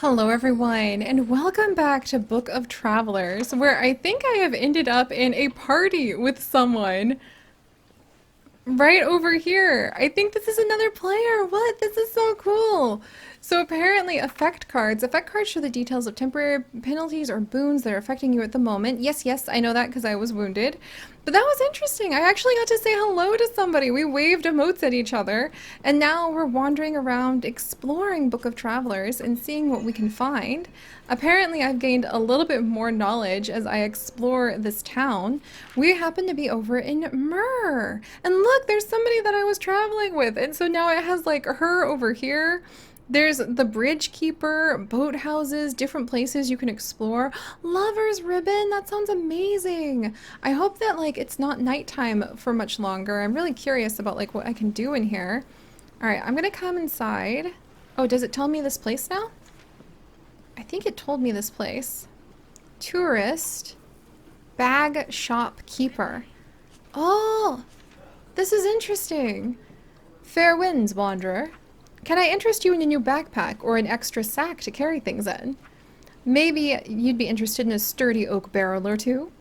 Hello everyone, and welcome back to Book of Travelers, where I think I have ended up in a party with someone right over here. I think this is another player. What? This is so cool. So apparently effect cards. Effect cards show the details of temporary penalties or boons that are affecting you at the moment. Yes, yes, I know that because I was wounded. But that was interesting. I actually got to say hello to somebody. We waved emotes at each other. And now we're wandering around exploring Book of Travelers and seeing what we can find. Apparently I've gained a little bit more knowledge as I explore this town. We happen to be over in Myrrh. And look, there's somebody that I was traveling with. And so now it has like her over here. There's the bridge keeper, boat houses, different places you can explore. Lover's ribbon, that sounds amazing. I hope that like it's not nighttime for much longer. I'm really curious about like what I can do in here. All right, I'm gonna come inside. Oh, does it tell me this place now? I think it told me this place. Tourist, bag shop keeper. Oh, this is interesting. Fair winds, wanderer. Can I interest you in a new backpack or an extra sack to carry things in? Maybe you'd be interested in a sturdy oak barrel or two.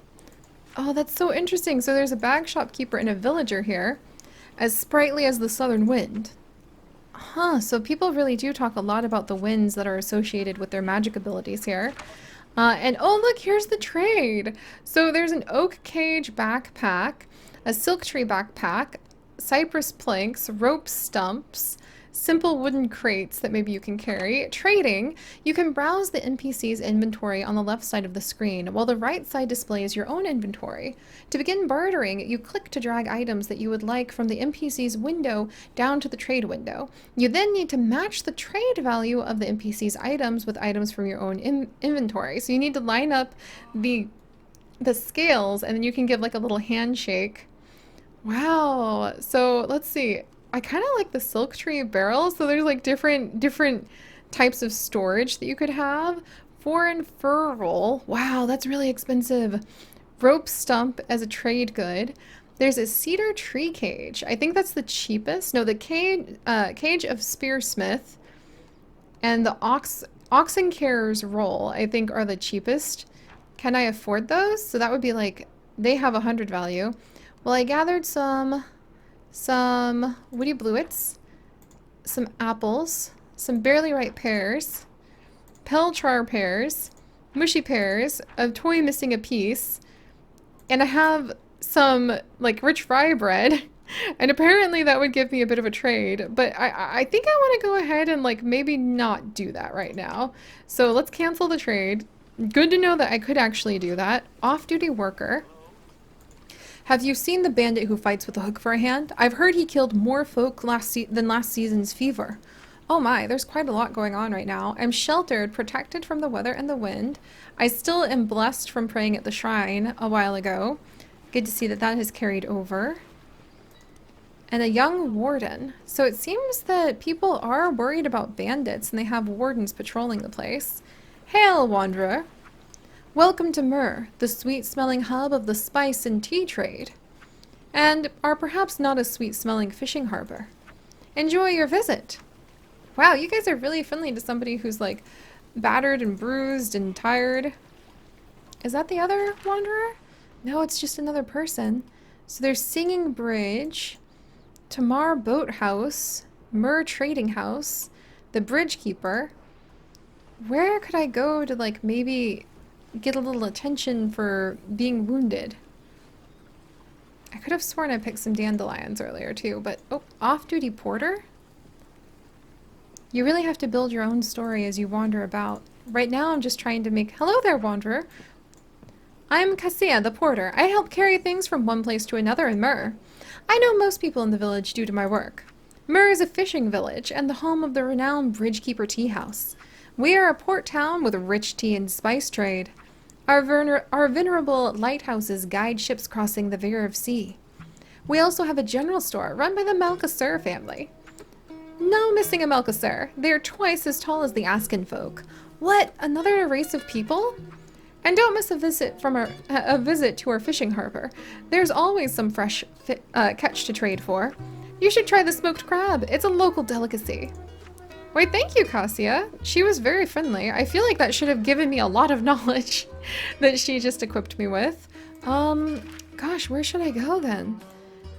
Oh, that's so interesting. So there's a bag shopkeeper and a villager here, as sprightly as the southern wind. Huh, so people really do talk a lot about the winds that are associated with their magic abilities here. And oh look, here's the trade. So there's an oak cage backpack, a silk tree backpack, cypress planks, rope stumps, simple wooden crates that maybe you can carry. Trading, you can browse the NPC's inventory on the left side of the screen, while the right side displays your own inventory. To begin bartering, you click to drag items that you would like from the NPC's window down to the trade window. You then need to match the trade value of the NPC's items with items from your own inventory. So you need to line up the scales, and then you can give like a little handshake. Wow. So let's see. I kind of like the silk tree barrels. So there's like different types of storage that you could have. Foreign fur roll. Wow, that's really expensive. Rope stump as a trade good. There's a cedar tree cage. I think that's the cheapest. No, the cage of spearsmith and the oxen carer's roll, I think, are the cheapest. Can I afford those? So that would be like, they have 100 value. Well, I gathered some woody bluets, some apples, some barely ripe pears, pelchar pears, mushy pears, a toy missing a piece, and I have some like rich rye bread, and apparently that would give me a bit of a trade, but I think I want to go ahead and like maybe not do that right now. So let's cancel the trade. Good to know that I could actually do that. Off-duty worker. Have you seen the bandit who fights with a hook for a hand? I've heard he killed more folk than last season's fever. Oh my, there's quite a lot going on right now. I'm sheltered, protected from the weather and the wind. I still am blessed from praying at the shrine a while ago. Good to see that that has carried over. And a young warden. So it seems that people are worried about bandits and they have wardens patrolling the place. Hail, wanderer. Welcome to Myrrh, the sweet-smelling hub of the spice and tea trade, and our perhaps not as sweet-smelling fishing harbor. Enjoy your visit. Wow, you guys are really friendly to somebody who's like battered and bruised and tired. Is that the other wanderer? No, it's just another person. So there's Singing Bridge, Tamar Boathouse, Myrrh Trading House, the Bridge Keeper. Where could I go to like maybe get a little attention for being wounded? I could have sworn I picked some dandelions earlier too, but oh, off-duty porter? You really have to build your own story as you wander about. Right now I'm just trying to make... Hello there, wanderer. I'm Cassia, the porter. I help carry things from one place to another in Myrrh. I know most people in the village due to my work. Myrrh is a fishing village and the home of the renowned Bridgekeeper Tea House. We are a port town with a rich tea and spice trade. Our venerable lighthouses guide ships crossing the Veer of Sea. We also have a general store run by the Malcassur family. No missing a Malcassur. They are twice as tall as the Askin folk. What? Another race of people? And don't miss a visit to our fishing harbor. There's always some fresh catch to trade for. You should try the smoked crab. It's a local delicacy. Wait, thank you, Cassia. She was very friendly. I feel like that should have given me a lot of knowledge that she just equipped me with. Gosh, where should I go then?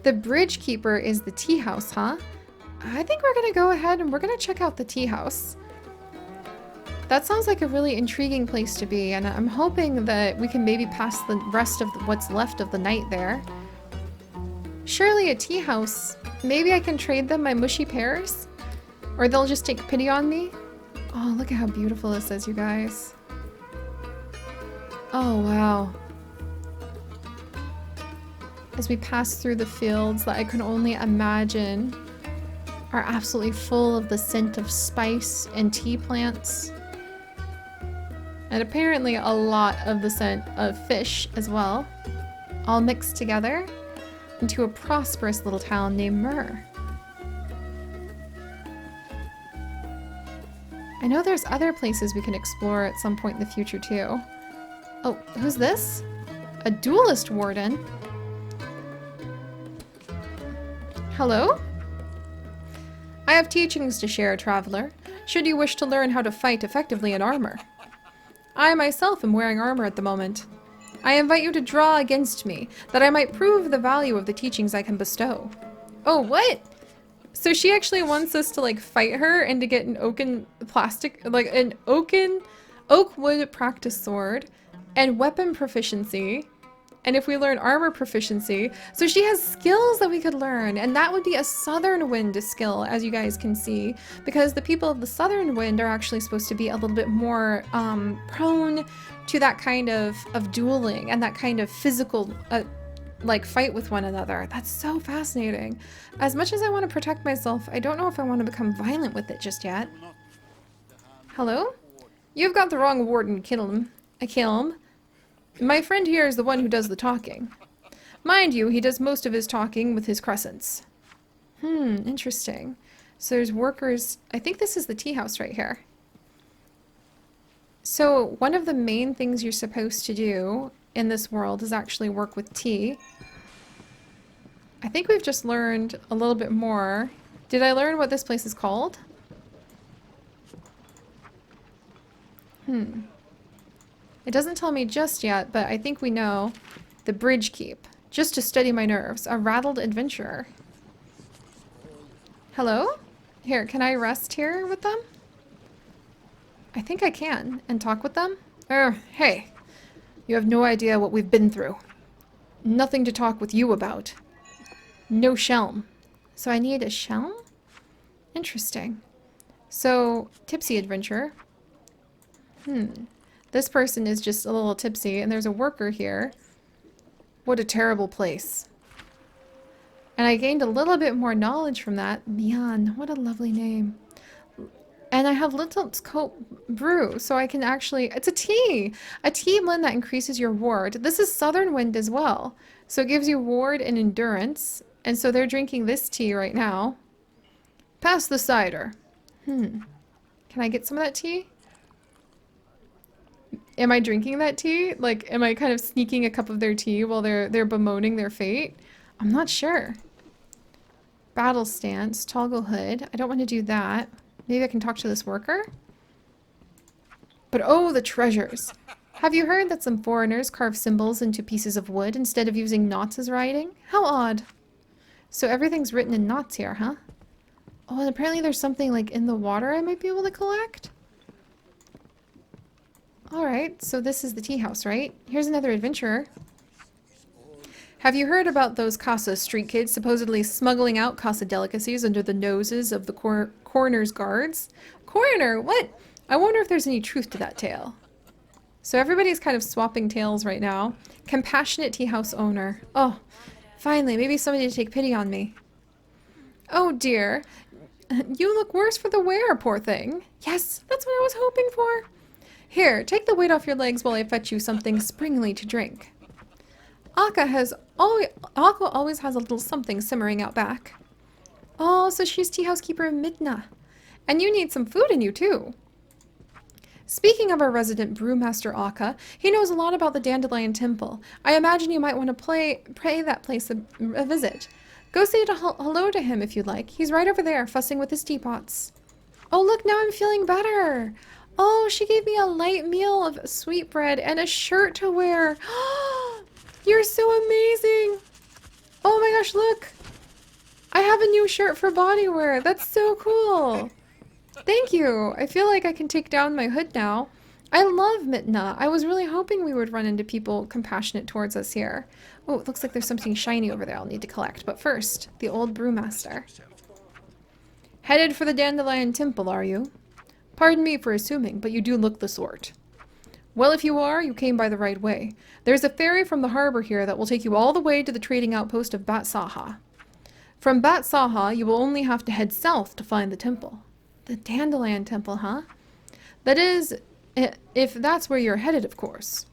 The bridge keeper is the tea house, huh? I think we're gonna go ahead and we're gonna check out the tea house. That sounds like a really intriguing place to be, and I'm hoping that we can maybe pass the rest of what's left of the night there. Surely a tea house. Maybe I can trade them my mushy pears? Or they'll just take pity on me? Oh, look at how beautiful this is, you guys. Oh, wow. As we pass through the fields that I can only imagine are absolutely full of the scent of spice and tea plants. And apparently a lot of the scent of fish as well, all mixed together into a prosperous little town named Myrrh. I know there's other places we can explore at some point in the future too. Oh, who's this? A duelist warden? Hello? I have teachings to share, traveler, should you wish to learn how to fight effectively in armor. I myself am wearing armor at the moment. I invite you to draw against me, that I might prove the value of the teachings I can bestow. Oh, what? So she actually wants us to like fight her and to get an oaken plastic, like an oak wood practice sword and weapon proficiency. And if we learn armor proficiency, so she has skills that we could learn, and that would be a southern wind skill, as you guys can see, because the people of the southern wind are actually supposed to be a little bit more prone to that kind of dueling and that kind of physical like fight with one another. That's so fascinating. As much as I want to protect myself, I don't know if I want to become violent with it just yet. Hello? You've got the wrong warden, Kilm. My friend here is the one who does the talking. Mind you, he does most of his talking with his crescents. Interesting. So there's workers. I think this is the tea house right here. So one of the main things you're supposed to do in this world is actually work with tea. I think we've just learned a little bit more. Did I learn what this place is called? It doesn't tell me just yet, but I think we know. The bridge keep. Just to steady my nerves. A rattled adventurer. Hello? Here, can I rest here with them? I think I can. And talk with them? Hey. You have no idea what we've been through. Nothing to talk with you about. No shelm. So I need a shelm? Interesting. So, tipsy adventurer. This person is just a little tipsy, and there's a worker here. What a terrible place. And I gained a little bit more knowledge from that. Mian, what a lovely name. And I have Little Coat Brew, so I can actually... It's a tea! A tea blend that increases your ward. This is Southern Wind as well. So it gives you ward and endurance. And so they're drinking this tea right now. Pass the cider. Can I get some of that tea? Am I drinking that tea? Like, am I kind of sneaking a cup of their tea while they're bemoaning their fate? I'm not sure. Battle stance, toggle hood. I don't want to do that. Maybe I can talk to this worker? But oh, the treasures. Have you heard that some foreigners carve symbols into pieces of wood instead of using knots as writing? How odd. So everything's written in knots here, huh? Oh, and apparently there's something like in the water I might be able to collect? Alright, so this is the tea house, right? Here's another adventurer. Have you heard about those Casa street kids supposedly smuggling out Casa delicacies under the noses of the coroner's guards? Coroner? What? I wonder if there's any truth to that tale. So everybody's kind of swapping tales right now. Compassionate tea house owner. Oh, finally, maybe somebody to take pity on me. Oh dear. You look worse for the wear, poor thing. Yes, that's what I was hoping for. Here, take the weight off your legs while I fetch you something springly to drink. Akka always has a little something simmering out back. Oh, so she's tea housekeeper Midna. And you need some food in you, too. Speaking of our resident brewmaster Akka, he knows a lot about the Dandelion Temple. I imagine you might want to pay that place a visit. Go say hello to him if you'd like. He's right over there, fussing with his teapots. Oh, look, now I'm feeling better. Oh, she gave me a light meal of sweetbread and a shirt to wear. You're so amazing. Oh my gosh, look. I have a new shirt for body wear. That's so cool. Thank you. I feel like I can take down my hood now. I love Mitna. I was really hoping we would run into people compassionate towards us here. Oh, it looks like there's something shiny over there I'll need to collect. But first, the old brewmaster. Headed for the Dandelion Temple, are you? Pardon me for assuming, but you do look the sort. Well, if you are, you came by the right way. There's a ferry from the harbor here that will take you all the way to the trading outpost of Bat Saha. From Bat Saha, you will only have to head south to find the temple. The Dandelion Temple, huh? That is, if that's where you're headed, of course.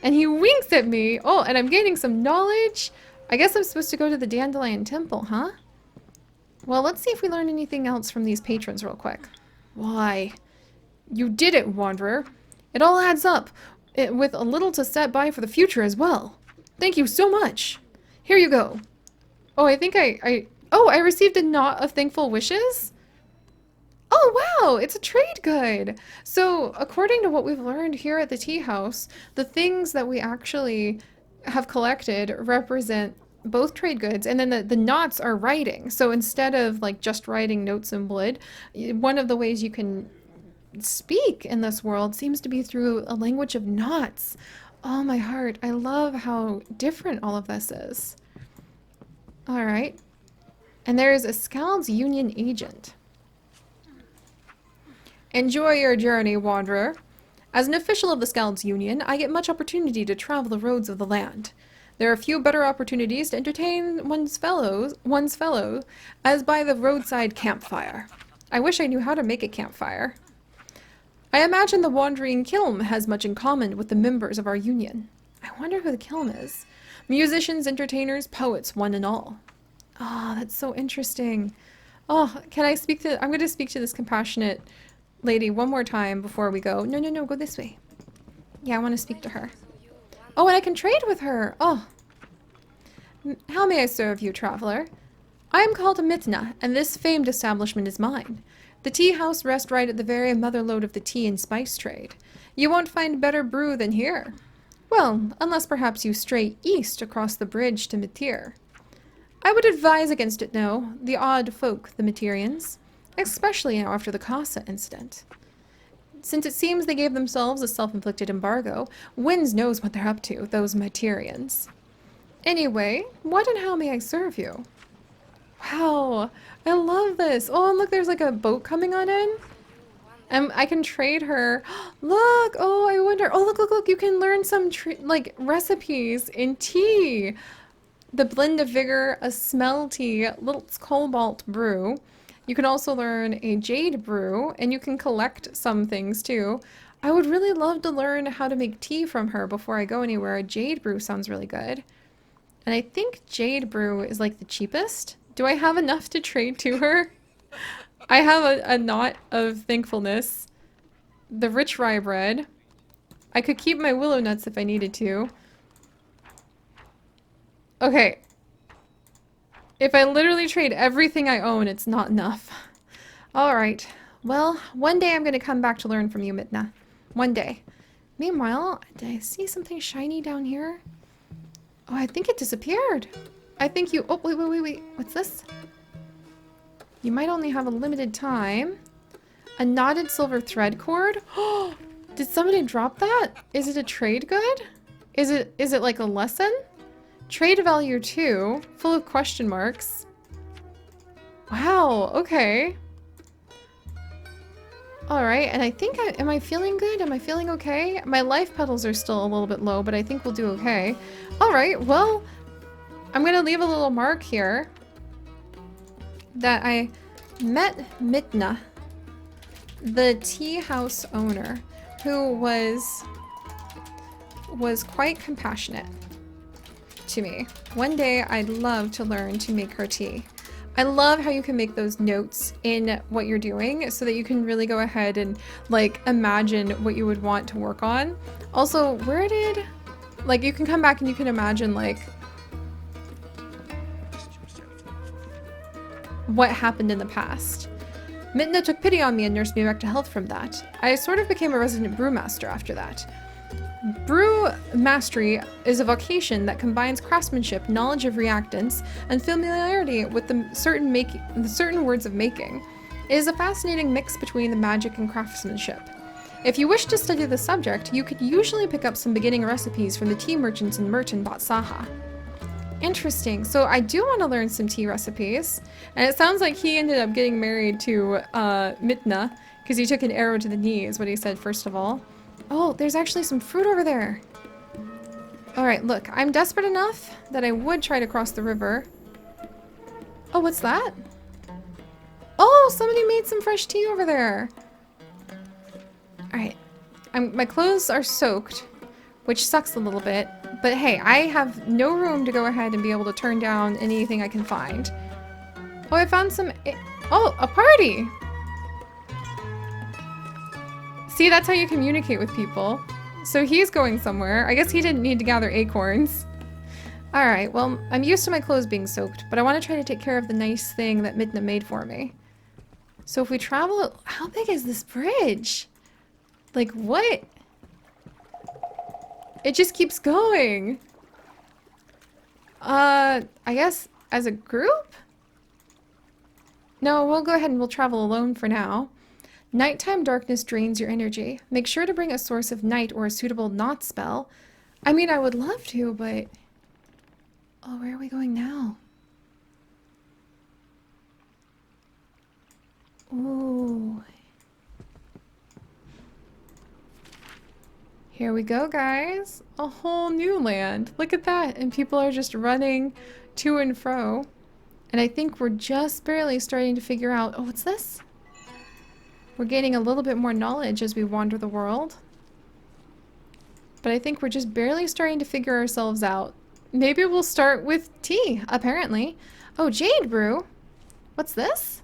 And he winks at me. Oh, and I'm gaining some knowledge. I guess I'm supposed to go to the Dandelion Temple, huh? Well, let's see if we learn anything else from these patrons real quick. Why? You did it, Wanderer. It all adds up, with a little to set by for the future as well. Thank you so much. Here you go. Oh, I think oh, I received a knot of thankful wishes? Oh, wow, it's a trade guide. So, according to what we've learned here at the tea house, the things that we actually have collected represent both trade goods, and then the knots are writing. So instead of like just writing notes in blood, one of the ways you can speak in this world seems to be through a language of knots. Oh, my heart. I love how different all of this is. All right. And there's a Scald's Union agent. Enjoy your journey, Wanderer. As an official of the Scald's Union, I get much opportunity to travel the roads of the land. There are few better opportunities to entertain one's fellow as by the roadside campfire. I wish I knew how to make a campfire. I imagine the Wandering Kiln has much in common with the members of our union. I wonder who the Kiln is. Musicians, entertainers, poets, one and all. Oh, that's so interesting. Oh, can I speak to... I'm going to speak to this compassionate lady one more time before we go. No, no, no, go this way. Yeah, I want to speak to her. Oh, and I can trade with her. Oh. How may I serve you, traveler? I am called Mitna, and this famed establishment is mine. The tea house rests right at the very motherlode of the tea and spice trade. You won't find better brew than here. Well, unless perhaps you stray east across the bridge to Myrrh. I would advise against it, no. The odd folk, the Materians. Especially now after the Casa incident. Since it seems they gave themselves a self-inflicted embargo, Winds knows what they're up to, those Materians. Anyway, what and how may I serve you? Wow, I love this. Oh, and look, there's like a boat coming on in. And I can trade her. Look, oh, I wonder. Oh, look, look, look. You can learn some like recipes in tea. The blend of vigor, a smell tea, little cobalt brew. You can also learn a jade brew, and you can collect some things too. I would really love to learn how to make tea from her before I go anywhere. A jade brew sounds really good. And I think jade brew is like the cheapest. Do I have enough to trade to her? I have a knot of thankfulness. The rich rye bread. I could keep my willow nuts if I needed to. Okay. If I literally trade everything I own, it's not enough. Alright. Well, one day I'm going to come back to learn from you, Mitna. One day. Meanwhile, did I see something shiny down here? Oh, I think it disappeared. I think you... Oh, wait. What's this? You might only have a limited time. A knotted silver thread cord? Oh, did somebody drop that? Is it a trade good? Is it like a lesson? Trade value 2, full of question marks. Wow, okay. Alright, and I think am I feeling good? Am I feeling okay? My life petals are still a little bit low, but I think we'll do okay. Alright, well, I'm gonna leave a little mark here that I met Mitna, the tea house owner, who was quite compassionate to me. One day I'd love to learn to make her tea. I love how you can make those notes in what you're doing so that you can really go ahead and like imagine what you would want to work on. Also, like you can come back and you can imagine like what happened in the past. Mitna took pity on me and nursed me back to health from that. I sort of became a resident brewmaster after that. Brew mastery is a vocation that combines craftsmanship, knowledge of reactants, and familiarity with the certain words of making. It is a fascinating mix between the magic and craftsmanship. If you wish to study the subject, you could usually pick up some beginning recipes from the tea merchants in Myrrh and Batsaha. Interesting. So I do want to learn some tea recipes. And it sounds like he ended up getting married to Mitna because he took an arrow to the knee is what he said first of all. Oh, there's actually some fruit over there. Alright, look. I'm desperate enough that I would try to cross the river. Oh, what's that? Oh, somebody made some fresh tea over there. Alright. My clothes are soaked, which sucks a little bit. But hey, I have no room to go ahead and be able to turn down anything I can find. Oh, I found some... Oh, a party! See, that's how you communicate with people. So he's going somewhere. I guess he didn't need to gather acorns. Alright, well, I'm used to my clothes being soaked, but I want to try to take care of the nice thing that Midna made for me. So if we travel... How big is this bridge? Like, what? It just keeps going. I guess as a group? No, we'll go ahead and we'll travel alone for now. Nighttime darkness drains your energy. Make sure to bring a source of night or a suitable not spell. I mean, I would love to, but... Oh, where are we going now? Ooh. Here we go, guys. A whole new land. Look at that. And people are just running to and fro. And I think we're just barely starting to figure out... Oh, what's this? We're gaining a little bit more knowledge as we wander the world. But I think we're just barely starting to figure ourselves out. Maybe we'll start with tea, apparently. Oh, Jade Brew. What's this?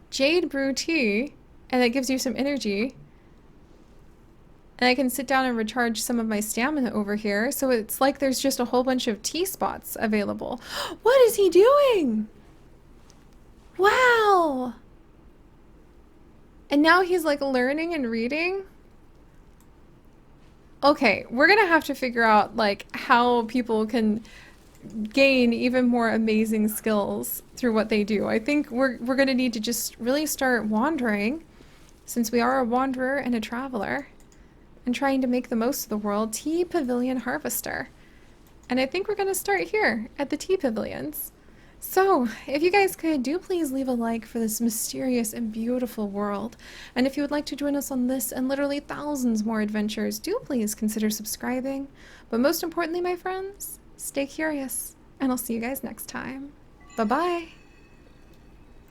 Jade Brew tea. And that gives you some energy. And I can sit down and recharge some of my stamina over here. So it's like there's just a whole bunch of tea spots available. What is he doing? Wow! And now he's like learning and reading? Okay, we're gonna have to figure out like how people can gain even more amazing skills through what they do. I think we're gonna need to just really start wandering, since we are a wanderer and a traveler, and trying to make the most of the world. Tea Pavilion Harvester. And I think we're gonna start here at the tea pavilions. So, if you guys could, do please leave a like for this mysterious and beautiful world. And if you would like to join us on this and literally thousands more adventures, do please consider subscribing. But most importantly, my friends, stay curious, and I'll see you guys next time. Bye-bye!